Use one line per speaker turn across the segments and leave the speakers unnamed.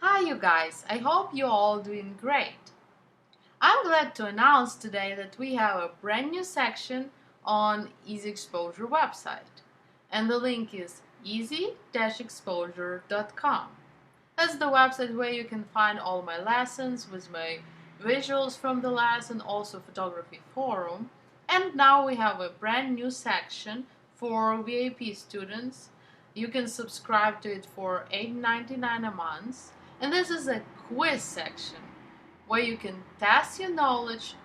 Hi you guys, I hope you're all doing great. I'm glad to announce today that we have a brand new section on Easy Exposure website, and the link is easy-exposure.com. That's the website where you can find all my lessons with my visuals from the lesson, also photography forum, and now we have a brand new section for VIP students. You can subscribe to it for $8.99 a month, and this is a quiz section where you can test your knowledge,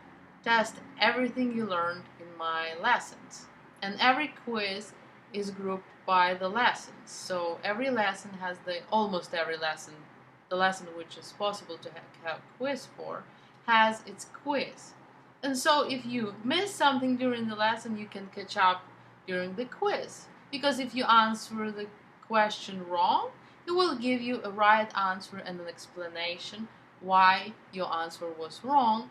test everything you learned in my lessons. And every quiz is grouped by the lessons. So every lesson has almost every lesson, the lesson which is possible to have quiz for, has its quiz. And so if you miss something during the lesson, you can catch up during the quiz. Because if you answer the question wrong, it will give you a right answer and an explanation why your answer was wrong,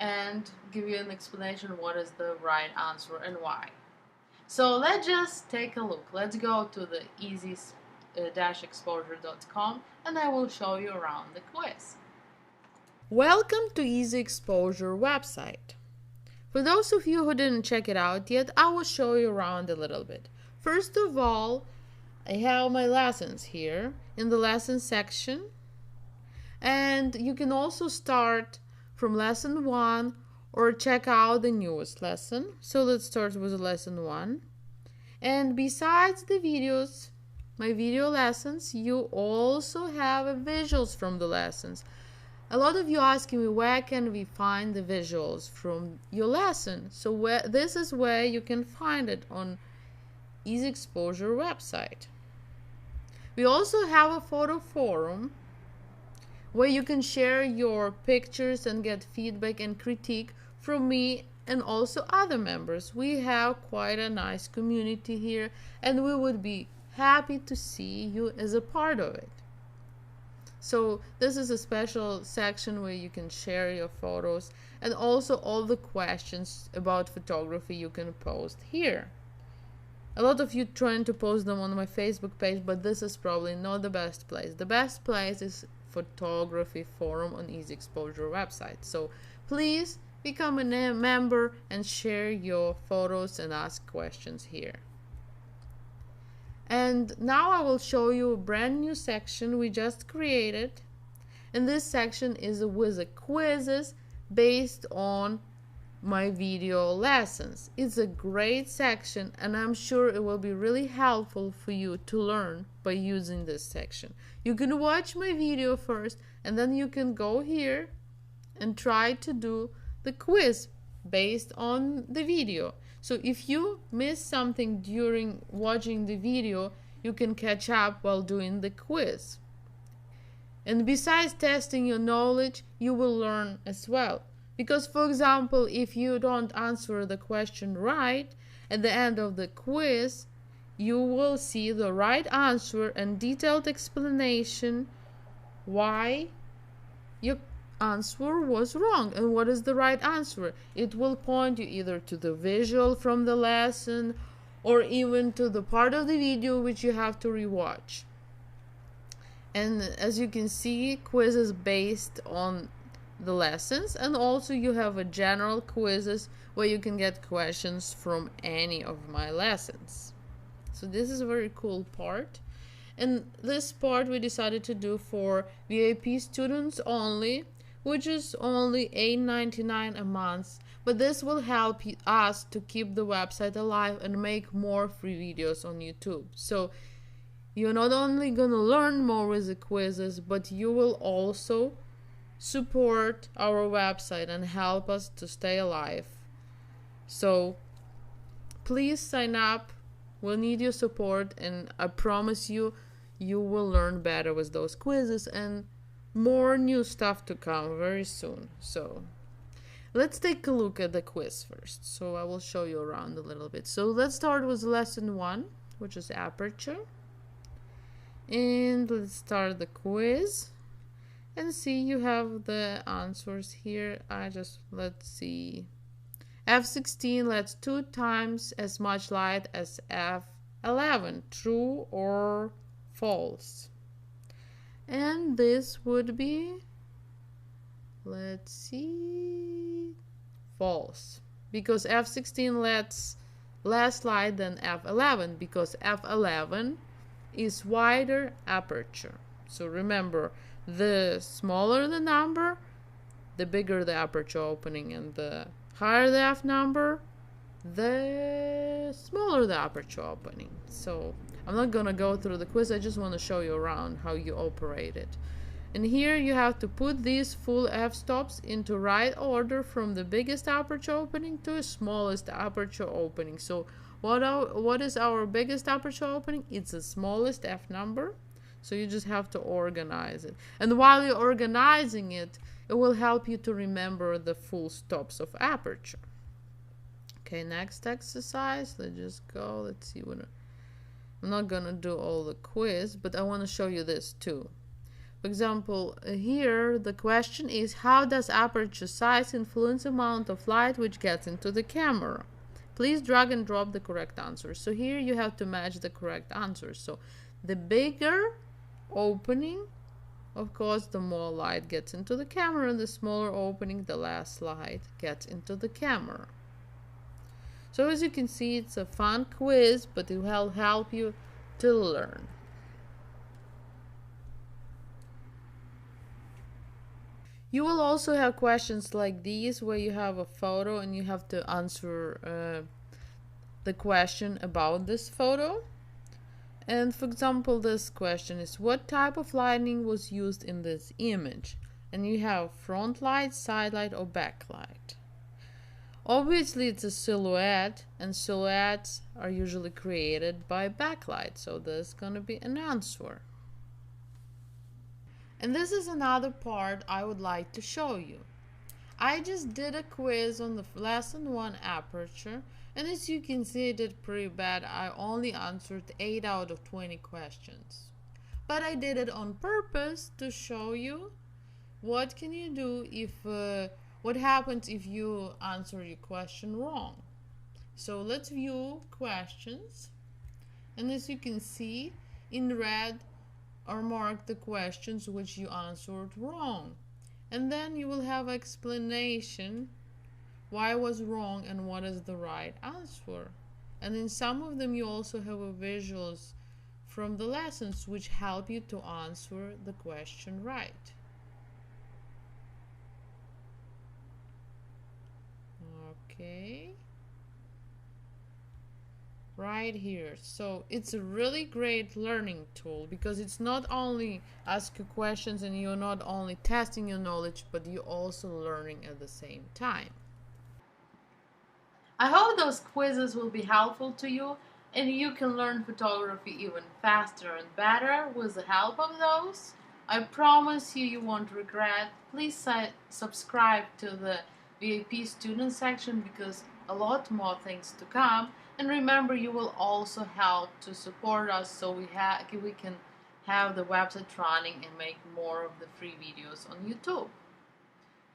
and give you an explanation what is the right answer and why. So let's just take a look. Let's go to the easy-exposure.com and I will show you around the quiz. Welcome to Easy Exposure website. For those of you who didn't check it out yet, I will show you around a little bit. First of all, I have my lessons here in the lesson section. And you can also start from lesson 1 or check out the newest lesson. So let's start with lesson 1. And besides the videos, my video lessons, you also have visuals from the lessons. A lot of you asking me where can we find the visuals from your lesson. So this is where you can find it on Easy Exposure website. We also have a photo forum where you can share your pictures and get feedback and critique from me and also other members. We have quite a nice community here, and we would be happy to see you as a part of it. So this is a special section where you can share your photos, and also all the questions about photography you can post here. A lot of you trying to post them on my Facebook page, but this is probably not the best place. The best place is photography forum on Easy Exposure website. So please become a member and share your photos and ask questions here. And now I will show you a brand new section we just created. And this section is with the quizzes based on my video lessons. It's a great section, and I'm sure it will be really helpful for you to learn by using this section. You can watch my video first, and then you can go here and try to do the quiz based on the video. So if you miss something during watching the video, you can catch up while doing the quiz. And besides testing your knowledge, you will learn as well. Because, for example, if you don't answer the question right, at the end of the quiz, you will see the right answer and detailed explanation why your answer was wrong and what is the right answer. It will point you either to the visual from the lesson or even to the part of the video which you have to rewatch. And as you can see, quizzes based on the lessons, and also you have a general quizzes where you can get questions from any of my lessons. So this is a very cool part, and this part we decided to do for VIP students only, which is only $8.99 a month, but this will help us to keep the website alive and make more free videos on YouTube. So you're not only gonna learn more with the quizzes, but you will also support our website and help us to stay alive. So please sign up. We'll need your support, and I promise you, you will learn better with those quizzes and more new stuff to come very soon. So let's take a look at the quiz first. So I will show you around a little bit. So let's start with lesson 1, which is aperture. And let's start the quiz. And see, you have the answers here. Let's see. F16 lets 2 times as much light as F11. True or false? And this would be, let's see, false, because f16 lets less light than f11, because f11 is wider aperture. So remember, the smaller the number, the bigger the aperture opening, and the higher the f number, the smaller the aperture opening. So I'm not gonna go through the quiz, I just want to show you around how you operate it. And here you have to put these full f-stops into right order from the biggest aperture opening to the smallest aperture opening. So what is our biggest aperture opening? It's the smallest f number. So you just have to organize it. And while you're organizing it, it will help you to remember the full stops of aperture. Okay, next exercise. Let's just go. Let's see what. I'm not gonna do all the quiz, but I want to show you this too. For example, here the question is, how does aperture size influence the amount of light which gets into the camera? Please drag and drop the correct answer. So here you have to match the correct answers. So the bigger opening, of course, the more light gets into the camera, and the smaller opening, the less light gets into the camera. So as you can see, it's a fun quiz, but it will help you to learn. You will also have questions like these where you have a photo and you have to answer the question about this photo. And for example, this question is, what type of lighting was used in this image? And you have front light, side light, or backlight. Obviously it's a silhouette, and silhouettes are usually created by backlight, so there's gonna be an answer. And this is another part I would like to show you. I just did a quiz on the lesson 1 aperture, and as you can see, I did pretty bad. I only answered 8 out of 20 questions. But I did it on purpose to show you what can you do if what happens if you answer your question wrong. So let's view questions, and as you can see, in red are marked the questions which you answered wrong, and then you will have explanation why it was wrong and what is the right answer. And in some of them you also have a visuals from the lessons which help you to answer the question right. Okay, right here. So it's a really great learning tool, because it's not only ask you questions and you're not only testing your knowledge, but you're also learning at the same time. I hope those quizzes will be helpful to you and you can learn photography even faster and better with the help of those. I promise you, you won't regret. Please subscribe to the VIP student section, because a lot more things to come. And remember, you will also help to support us so we can have the website running and make more of the free videos on YouTube.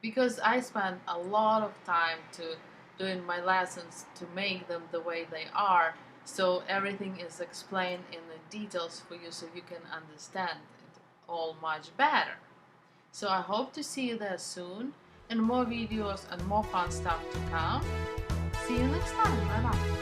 Because I spend a lot of time to doing my lessons to make them the way they are, so everything is explained in the details for you so you can understand it all much better. So I hope to see you there soon, and more videos and more fun stuff to come. See you next time. Bye bye.